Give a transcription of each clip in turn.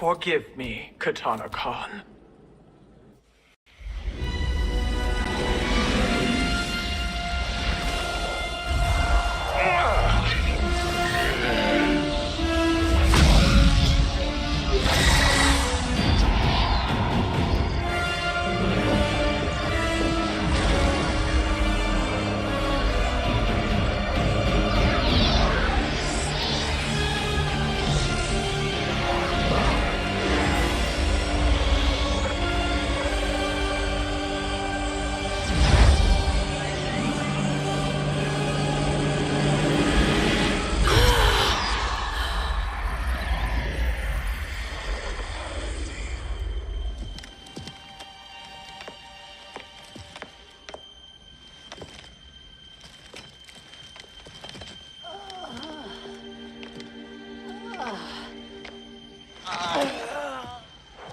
Forgive me, Katana Khan.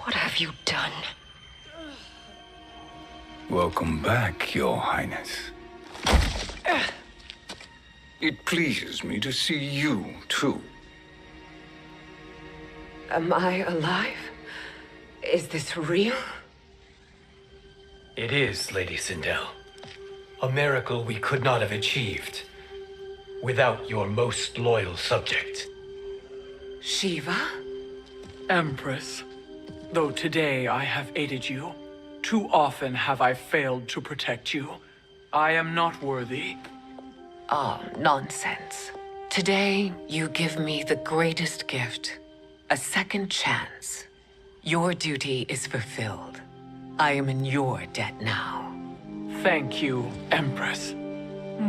What have you done? Welcome back, Your Highness. It pleases me to see you, too. Am I alive? Is this real? It is, Lady Sindel. A miracle we could not have achieved without your most loyal subject. Shiva? Empress, though today I have aided you, too often have I failed to protect you. I am not worthy. Oh, nonsense. Today, you give me the greatest gift. A second chance. Your duty is fulfilled. I am in your debt now. Thank you, Empress.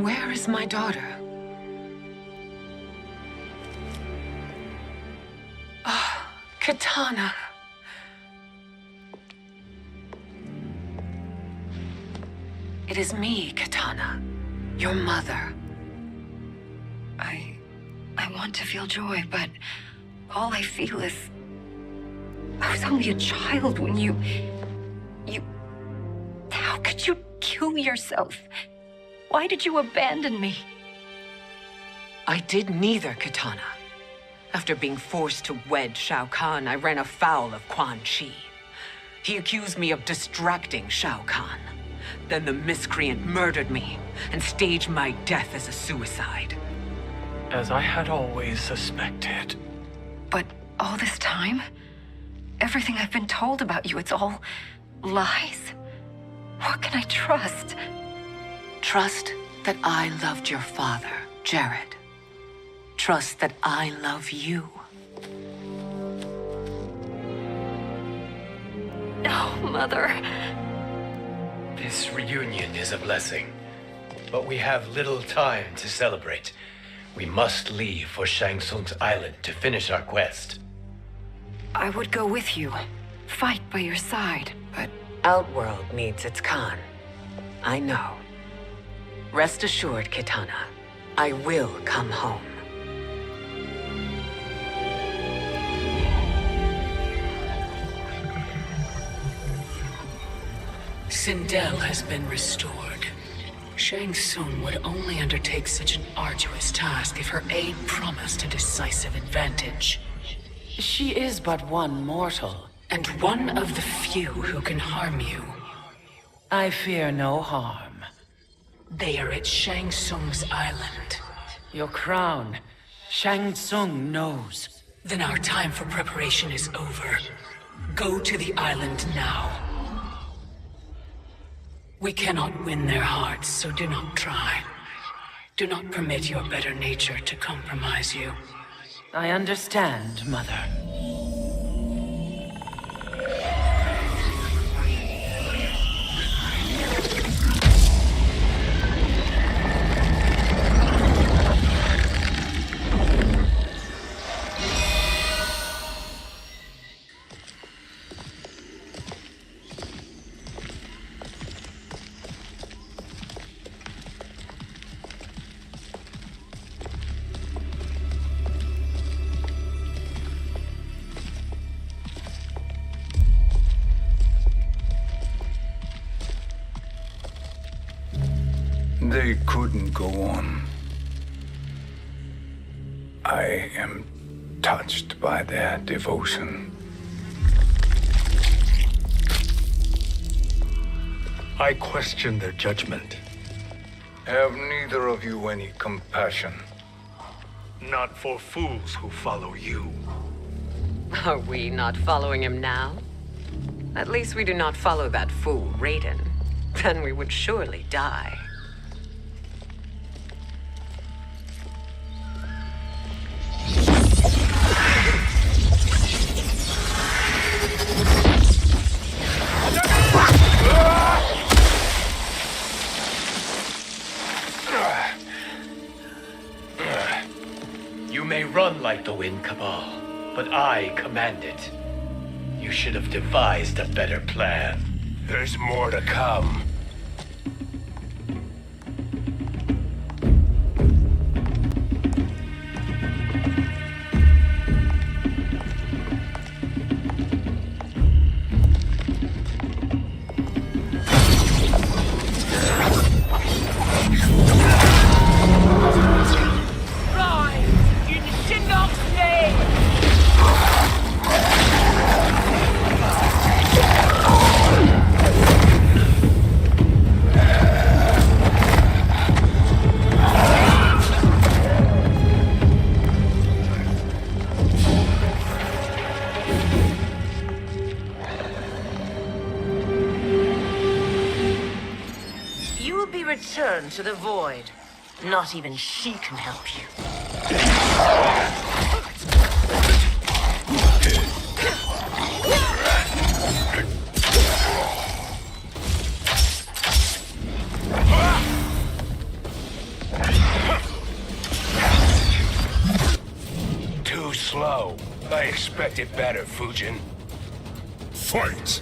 Where is my daughter? Ah, Katana. It is me, Katana. Your mother. I want to feel joy, but all I feel is... I was only a child when you... How could you kill yourself? Why did you abandon me? I did neither, Katana. After being forced to wed Shao Kahn, I ran afoul of Quan Chi. He accused me of distracting Shao Kahn. Then the miscreant murdered me and staged my death as a suicide. As I had always suspected. But all this time? Everything I've been told about you, it's all lies? What can I trust? Trust that I loved your father, Jared. Trust that I love you. No, Mother. This reunion is a blessing, but we have little time to celebrate. We must leave for Shang Tsung's island to finish our quest. I would go with you, fight by your side, but Outworld needs its Khan. I know. Rest assured, Kitana, I will come home. Sindel has been restored. Shang Tsung would only undertake such an arduous task if her aid promised a decisive advantage. She is but one mortal, and one of the few who can harm you. I fear no harm. They are at Shang Tsung's island. Your crown, Shang Tsung knows. Then our time for preparation is over. Go to the island now. We cannot win their hearts, so do not try. Do not permit your better nature to compromise you. I understand, Mother. They couldn't go on. I am touched by their devotion. I question their judgment. Have neither of you any compassion? Not for fools who follow you. Are we not following him now? At least we do not follow that fool, Raiden. Then we would surely die. You may run like the wind, Cabal, but I command it. You should have devised a better plan. There's more to come. Return to the void. Not even she can help you. Too slow. I expected better, Fujin. Fight!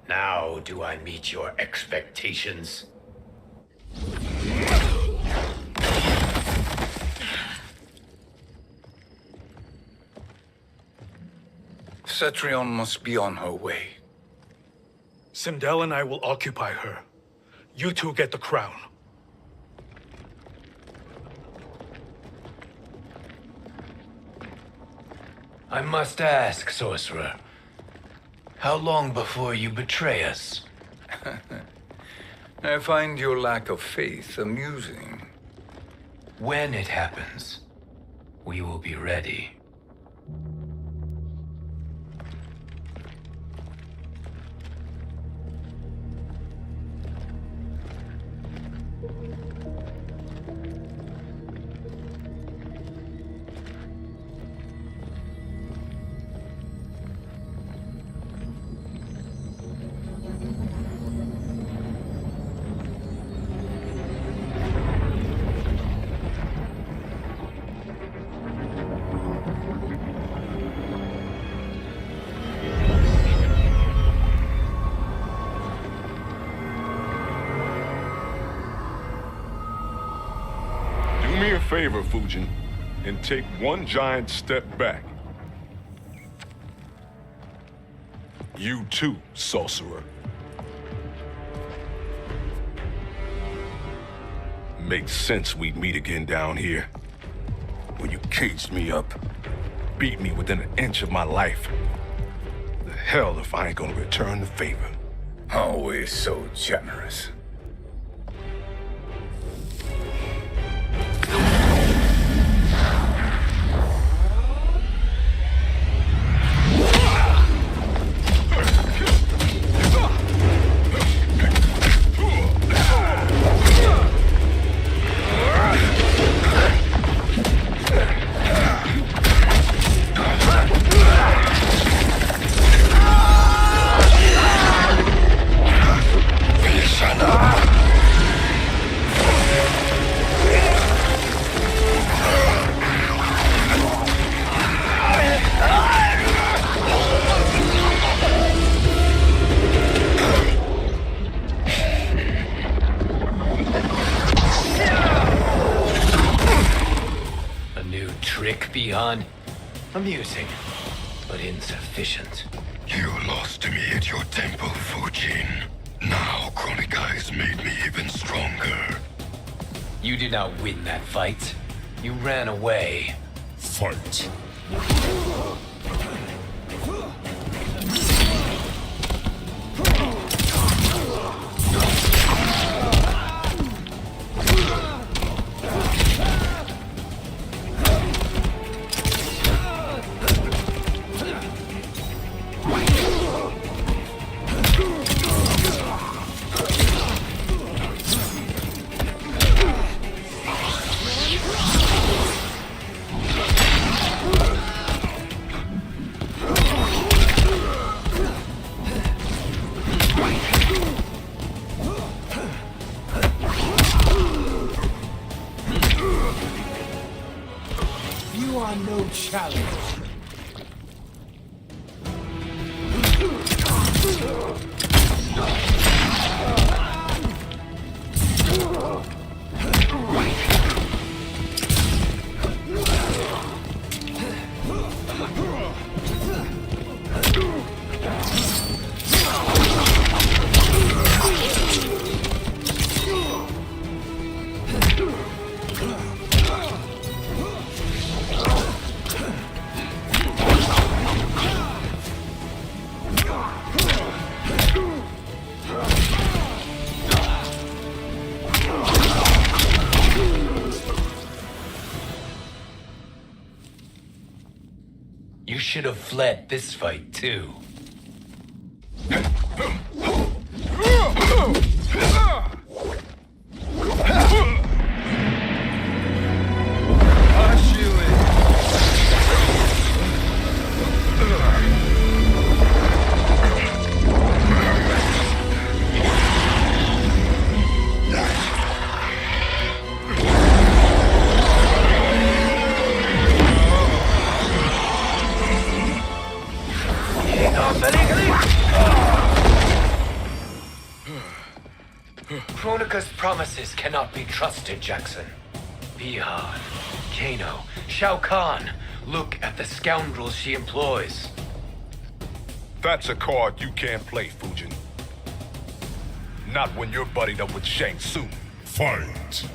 Now do I meet your expectations? Cetrion must be on her way. Sindel and I will occupy her. You two get the crown. I must ask, sorcerer. How long before you betray us? I find your lack of faith amusing. When it happens, we will be ready. Do me a favor, Fujin. and take one giant step back. You too, sorcerer. Makes sense we'd meet again down here. When you caged me up, beat me within an inch of my life. The hell if I ain't gonna return the favor. Always so generous. Beyond amusing, but insufficient. You lost to me at your temple, Fujin. Now Chronic Eyes made me even stronger. You did not win that fight. You ran away. Fight. You are no challenge. You should have fled this fight, too. Kronika's promises cannot be trusted, Jackson. Bihan, Kano, Shao Kahn. Look at the scoundrels she employs. That's a card you can't play, Fujin. Not when you're buddied up with Shang Tsung. Fight.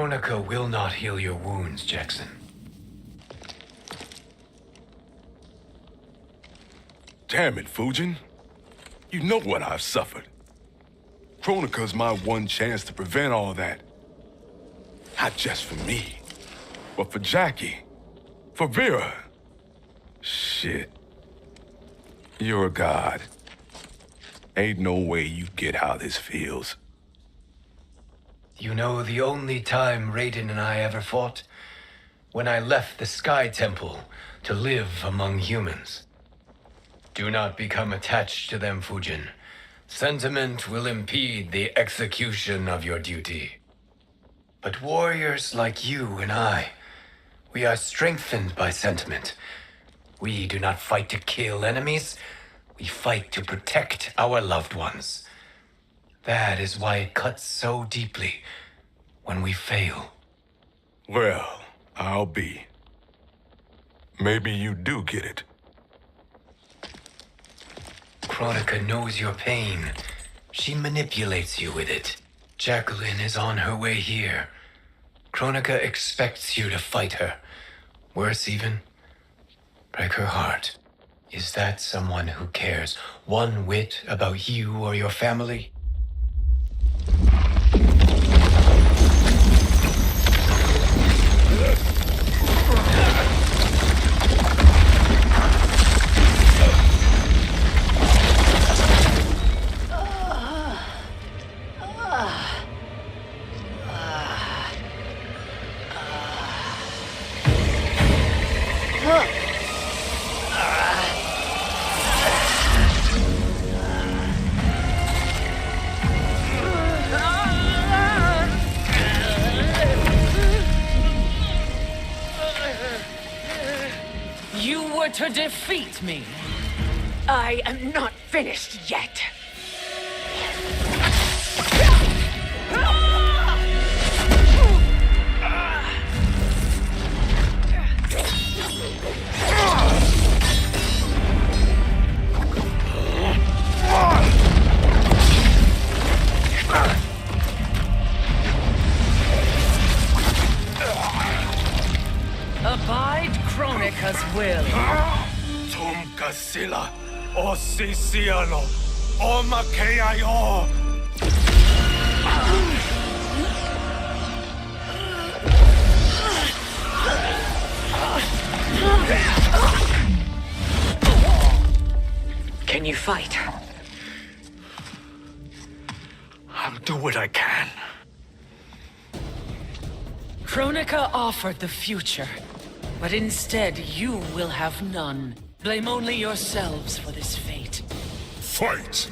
Kronika will not heal your wounds, Jackson. Damn it, Fujin. You know what I've suffered. Kronika's my one chance to prevent all that. Not just for me, but for Jackie, for Vera. Shit. You're a god. Ain't no way you get how this feels. You know the only time Raiden and I ever fought? When I left the Sky Temple to live among humans. Do not become attached to them, Fujin. Sentiment will impede the execution of your duty. But warriors like you and I, we are strengthened by sentiment. We do not fight to kill enemies. We fight to protect our loved ones. That is why it cuts so deeply when we fail. Well, I'll be. Maybe you do get it. Kronika knows your pain. She manipulates you with it. Jacqueline is on her way here. Kronika expects you to fight her. Worse even, break her heart. Is that someone who cares one whit about you or your family? You were to defeat me. I am not finished yet. Abide Kronika's will. Tum kasila, o sisiano, o makeayo. Can you fight? I'll do what I can. Kronika offered the future, but instead you will have none. Blame only yourselves for this fate. Fight!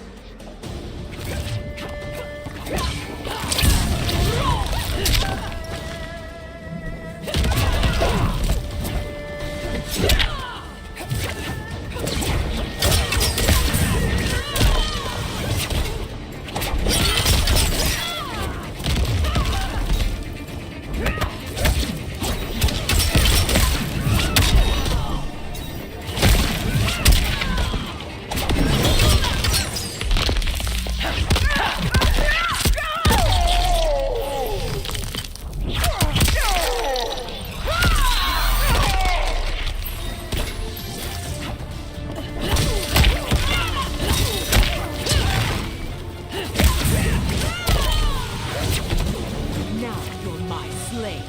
Now you're my slave.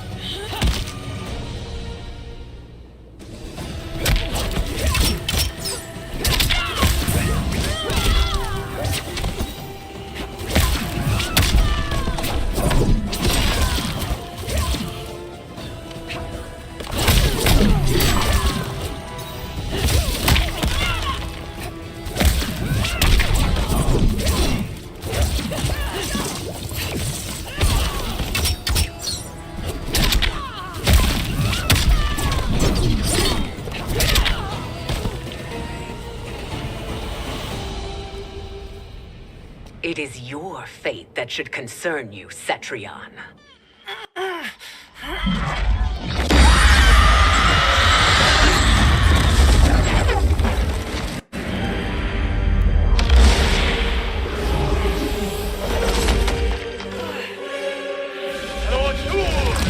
It is your fate that should concern you, Cetrion. Lord Tool!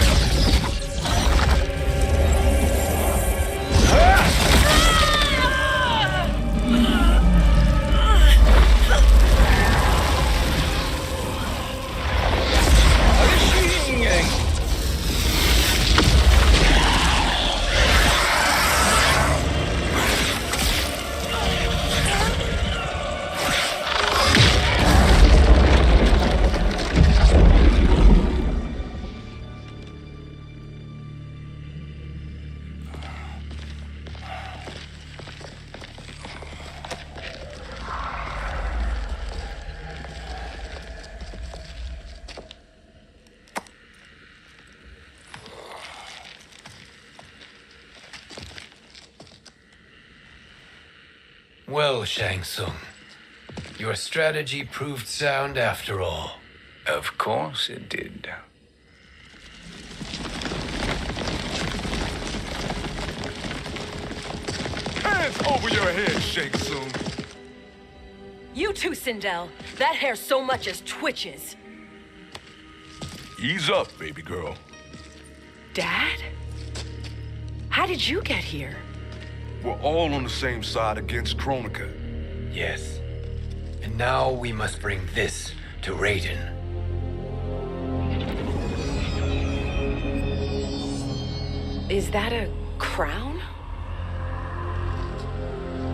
Well, Shang Tsung, your strategy proved sound after all. Of course it did. Hands over your head, Shang Tsung. You too, Sindel. That hair so much as twitches. Ease up, baby girl. Dad? How did you get here? We're all on the same side against Kronika. Yes. And now we must bring this to Raiden. Is that a crown?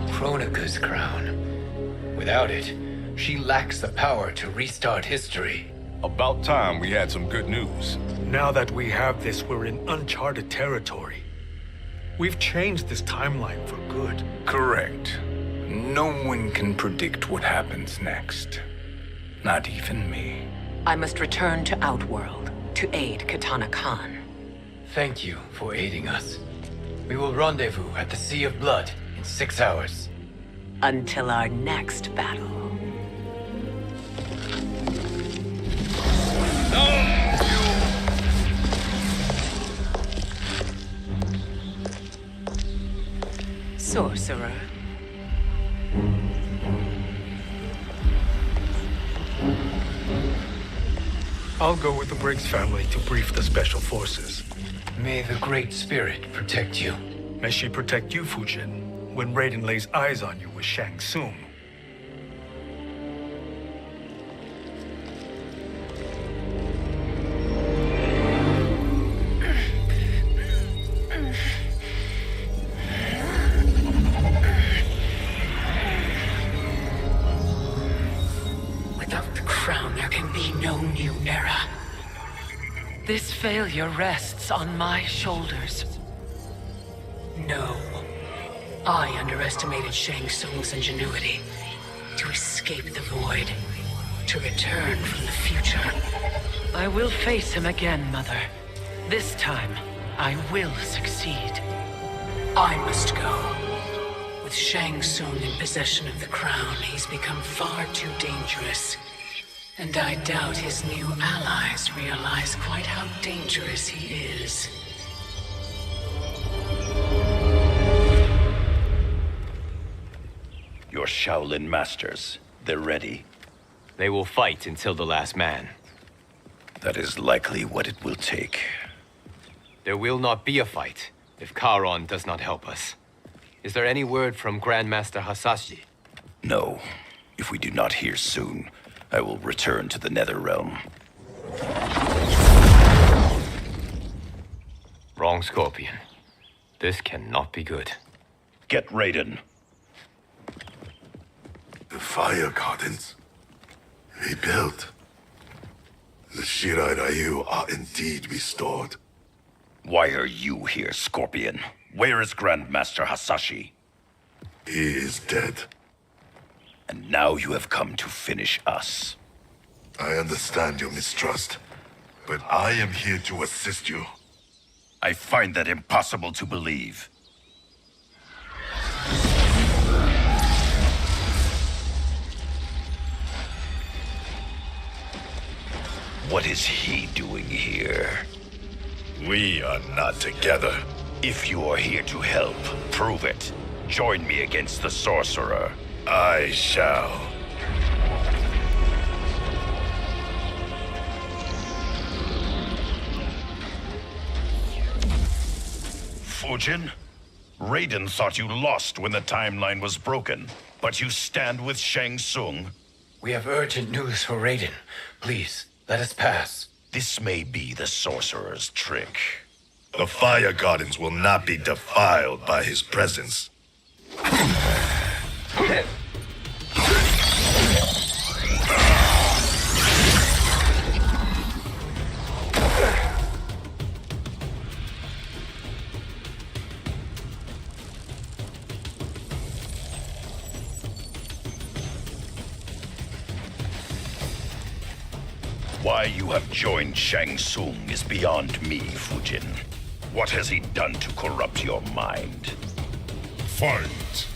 Kronika's crown. Without it, she lacks the power to restart history. About time we had some good news. Now that we have this, we're in uncharted territory. We've changed this timeline for good. Correct. No one can predict what happens next. Not even me. I must return to Outworld to aid Katana Khan. Thank you for aiding us. We will rendezvous at the Sea of Blood in 6 hours. Until our next battle. Sorcerer. I'll go with the Briggs family to brief the Special Forces. May the Great Spirit protect you. May she protect you, Fujin, when Raiden lays eyes on you with Shang Tsung. Without the crown, there can be no new era. This failure rests on my shoulders. No. I underestimated Shang Tsung's ingenuity. To escape the void. To return from the future. I will face him again, Mother. This time, I will succeed. I must go. With Shang Tsung in possession of the crown, he's become far too dangerous. And I doubt his new allies realize quite how dangerous he is. Your Shaolin masters, they're ready. They will fight until the last man. That is likely what it will take. There will not be a fight if Charon does not help us. Is there any word from Grandmaster Hasashi? No. If we do not hear soon, I will return to the Netherrealm. Wrong, Scorpion. This cannot be good. Get Raiden. The fire gardens rebuilt. The Shirai Ryu are indeed restored. Why are you here, Scorpion? Where is Grandmaster Hasashi? He is dead. And now you have come to finish us. I understand your mistrust, but I am here to assist you. I find that impossible to believe. What is he doing here? We are not together. If you are here to help, prove it. Join me against the sorcerer. I shall. Fujin? Raiden thought you lost when the timeline was broken, but you stand with Shang Tsung. We have urgent news for Raiden. Please, let us pass. This may be the sorcerer's trick. The fire gardens will not be defiled by his presence. Why you have joined Shang Tsung is beyond me, Fujin. What has he done to corrupt your mind? Fight!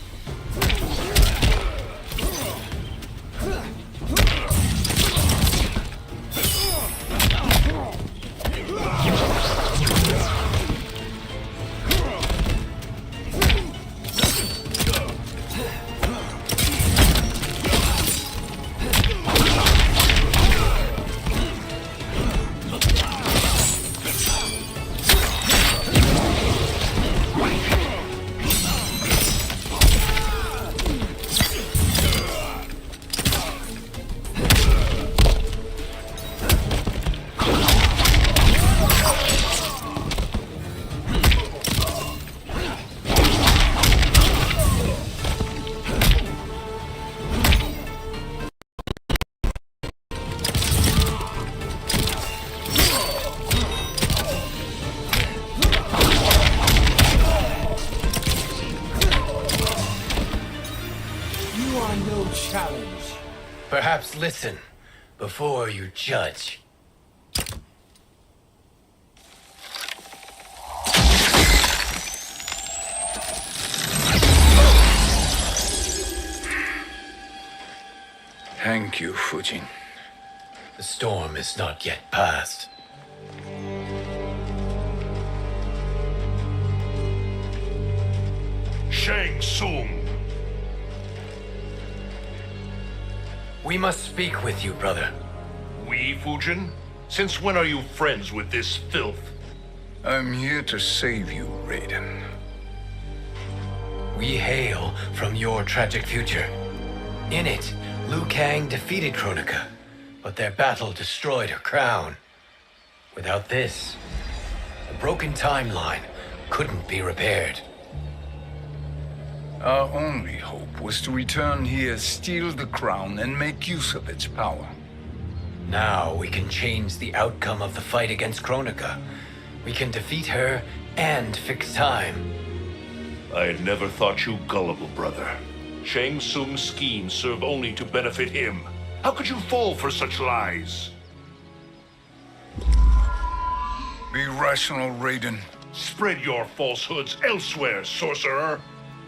are no challenge. Perhaps listen before you judge. Thank you, Fujin. The storm is not yet past. Shang Tsung! We must speak with you, brother. We, Fujin? Since when are you friends with this filth? I'm here to save you, Raiden. We hail from your tragic future. In it, Liu Kang defeated Kronika, but their battle destroyed her crown. Without this, the broken timeline couldn't be repaired. Our only hope was to return here, steal the crown, and make use of its power. Now we can change the outcome of the fight against Kronika. We can defeat her and fix time. I had never thought you gullible, brother. Shang Tsung's schemes serve only to benefit him. How could you fall for such lies? Be rational, Raiden. Spread your falsehoods elsewhere, sorcerer.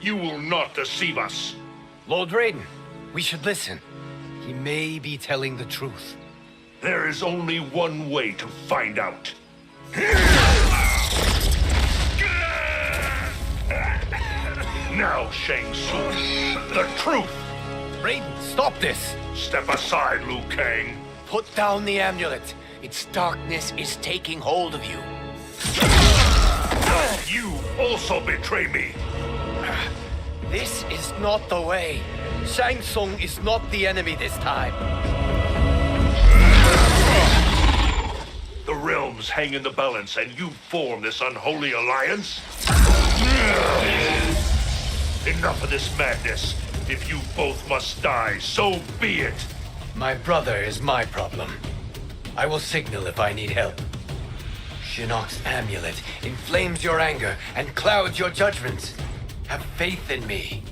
You will not deceive us. Lord Raiden, we should listen. He may be telling the truth. There is only one way to find out. Now, Shang Tsung, the truth! Raiden, stop this! Step aside, Liu Kang. Put down the amulet. Its darkness is taking hold of you. You also betray me. This is not the way. Shang Tsung is not the enemy this time. The realms hang in the balance, and you form this unholy alliance? Enough of this madness. If you both must die, so be it. My brother is my problem. I will signal if I need help. Shinnok's amulet inflames your anger and clouds your judgments. Have faith in me.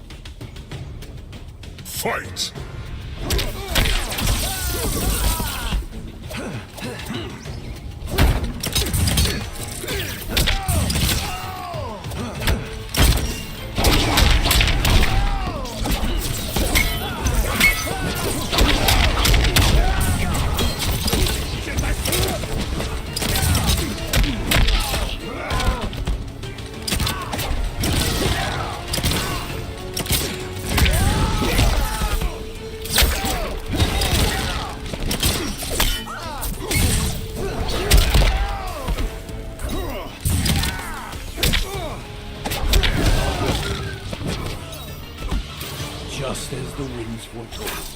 Fight! Just as the winds foretold.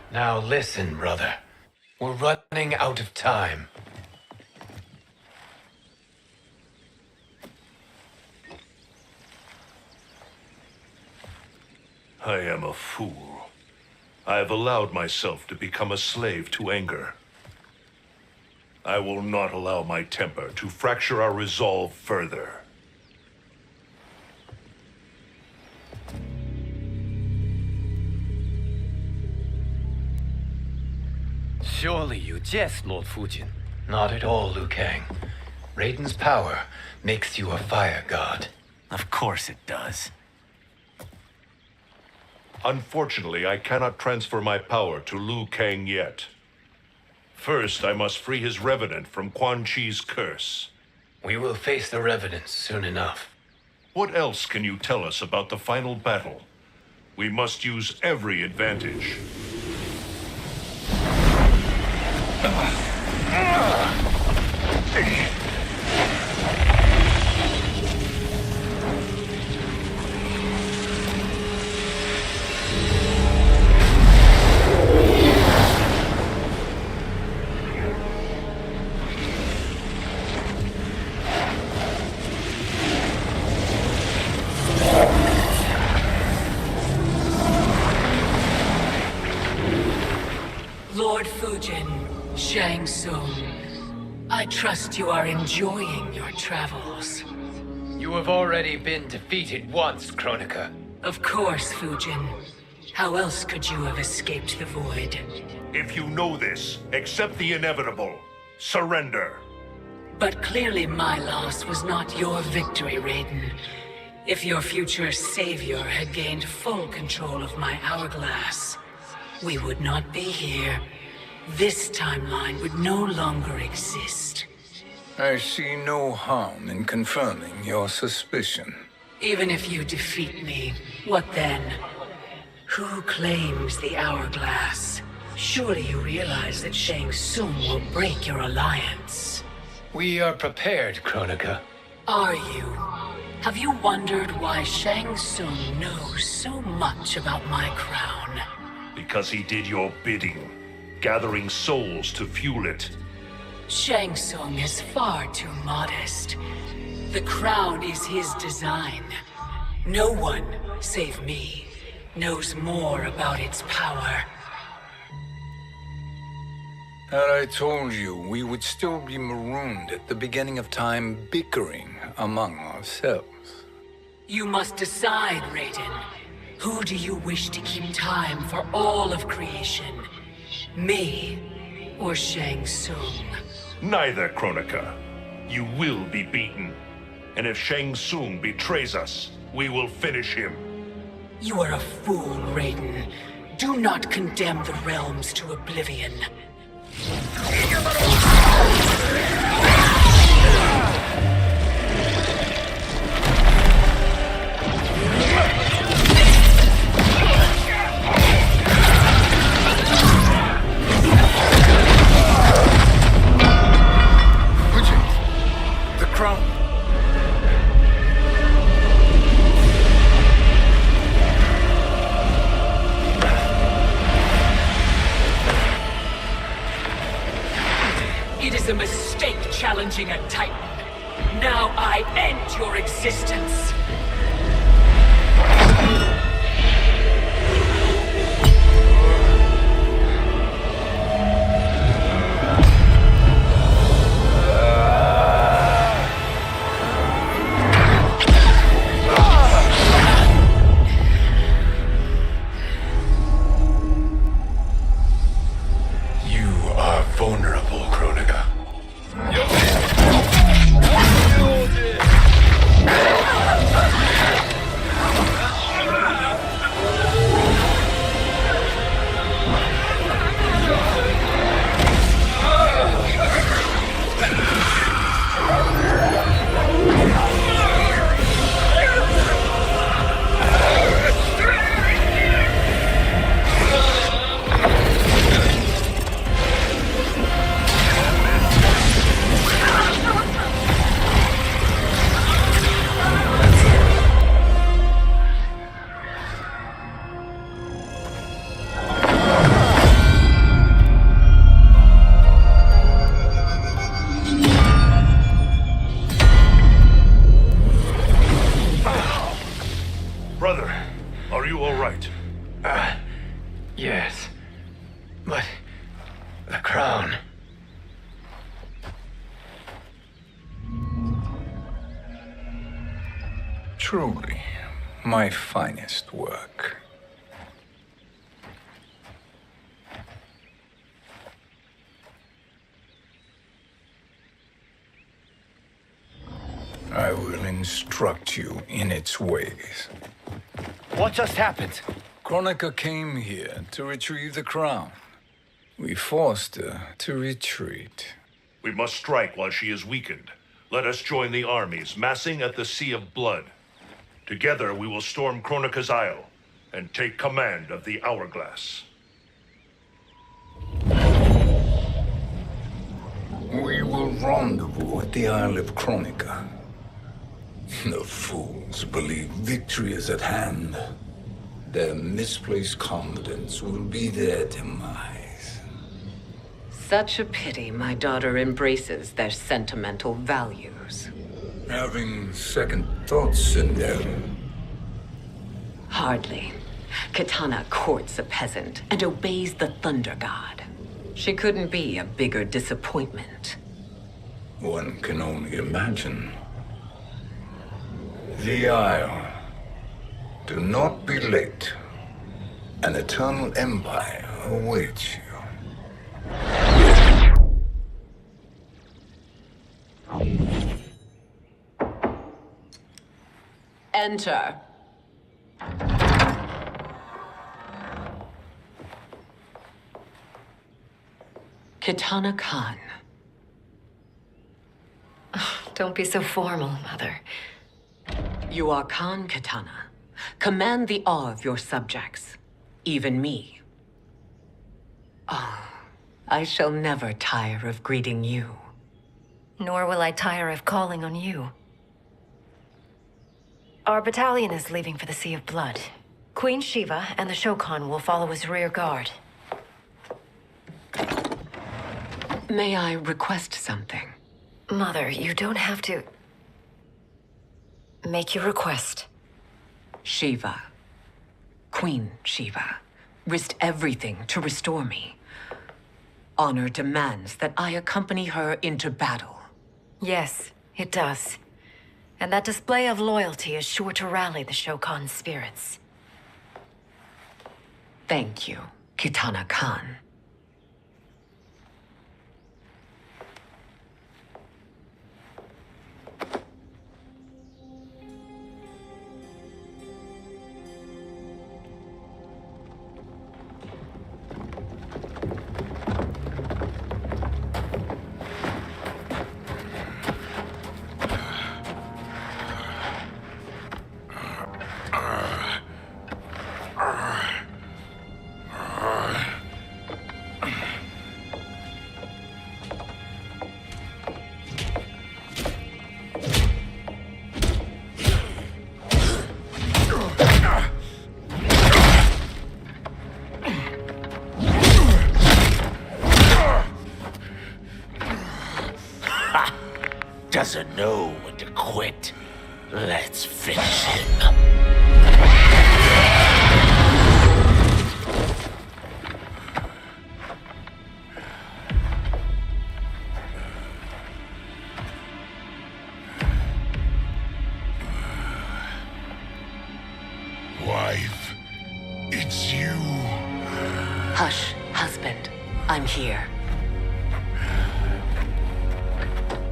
Now listen, brother. We're running out of time. I am a fool. I have allowed myself to become a slave to anger. I will not allow my temper to fracture our resolve further. Surely you jest, Lord Fujin. Not at all, Liu Kang. Raiden's power makes you a fire god. Of course it does. Unfortunately, I cannot transfer my power to Liu Kang yet. First, I must free his revenant from Quan Chi's curse. We will face the revenants soon enough. What else can you tell us about the final battle? We must use every advantage. Shang Tsung, I trust you are enjoying your travels. You have already been defeated once, Kronika. Of course, Fujin. How else could you have escaped the void? If you know this, accept the inevitable. Surrender. But clearly my loss was not your victory, Raiden. If your future savior had gained full control of my hourglass, we would not be here. This timeline would no longer exist. I see no harm in confirming your suspicion. Even if you defeat me, what then? Who claims the hourglass? Surely you realize that Shang Tsung will break your alliance. We are prepared, Kronika. Are you? Have you wondered why Shang Tsung knows so much about my crown? Because he did your bidding, gathering souls to fuel it. Shang Tsung is far too modest. The crown is his design. No one, save me, knows more about its power. Had I told you, we would still be marooned at the beginning of time, bickering among ourselves. You must decide, Raiden. Who do you wish to keep time for all of creation? Me or Shang Tsung? Neither, Kronika. You will be beaten. And if Shang Tsung betrays us, we will finish him. You are a fool, Raiden. Do not condemn the realms to oblivion. The crown. It is a mistake challenging a Titan. Now I end your existence. You are vulnerable, Kronika. Brother, are you all right? Yes. But the crown. Truly, my finest work. I will instruct you in its ways. What just happened? Kronika came here to retrieve the crown. We forced her to retreat. We must strike while she is weakened. Let us join the armies, massing at the Sea of Blood. Together we will storm Kronika's Isle and take command of the Hourglass. We will rendezvous at the Isle of Kronika. The fools believe victory is at hand. Their misplaced confidence will be their demise. Such a pity my daughter embraces their sentimental values. Having second thoughts in them. Hardly. Katana courts a peasant and obeys the Thunder God. She couldn't be a bigger disappointment. One can only imagine. The Isle. Do not be late. An eternal empire awaits you. Enter. Kitana Khan. Don't be so formal, Mother. You are Khan Kitana. Command the awe of your subjects, even me. Oh, I shall never tire of greeting you. Nor will I tire of calling on you. Our battalion is leaving for the Sea of Blood. Queen Shiva and the Shokan will follow as rear guard. May I request something? Mother, you don't have to... Make your request. Shiva, Queen Shiva, risked everything to restore me. Honor demands that I accompany her into battle. Yes, it does. And that display of loyalty is sure to rally the Shokan's spirits. Thank you, Kitana Khan. Doesn't know when to quit. Let's finish him. Wife, it's you. Hush, husband. I'm here.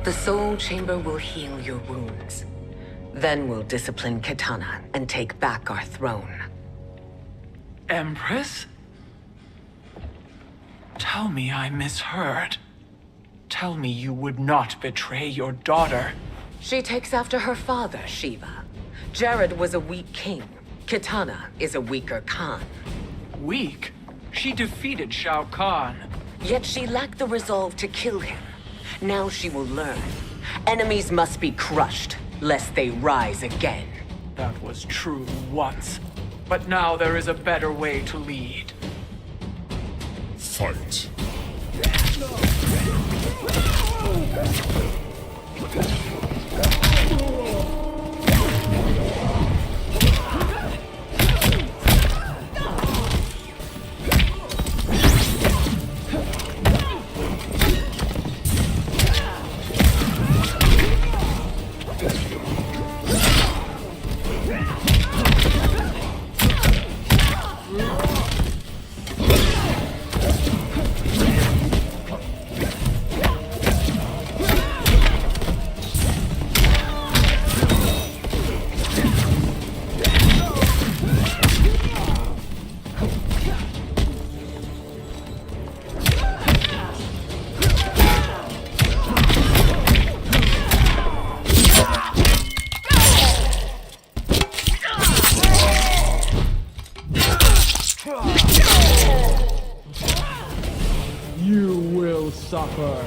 The Soul Chamber will heal your wounds. Then we'll discipline Kitana and take back our throne. Empress? Tell me I misheard. Tell me you would not betray your daughter. She takes after her father, Shiva. Jared was a weak king. Kitana is a weaker Khan. Weak? She defeated Shao Kahn. Yet she lacked the resolve to kill him. Now she will learn. Enemies must be crushed, lest they rise again. That was true once. But now there is a better way to lead. Fight. You will suffer.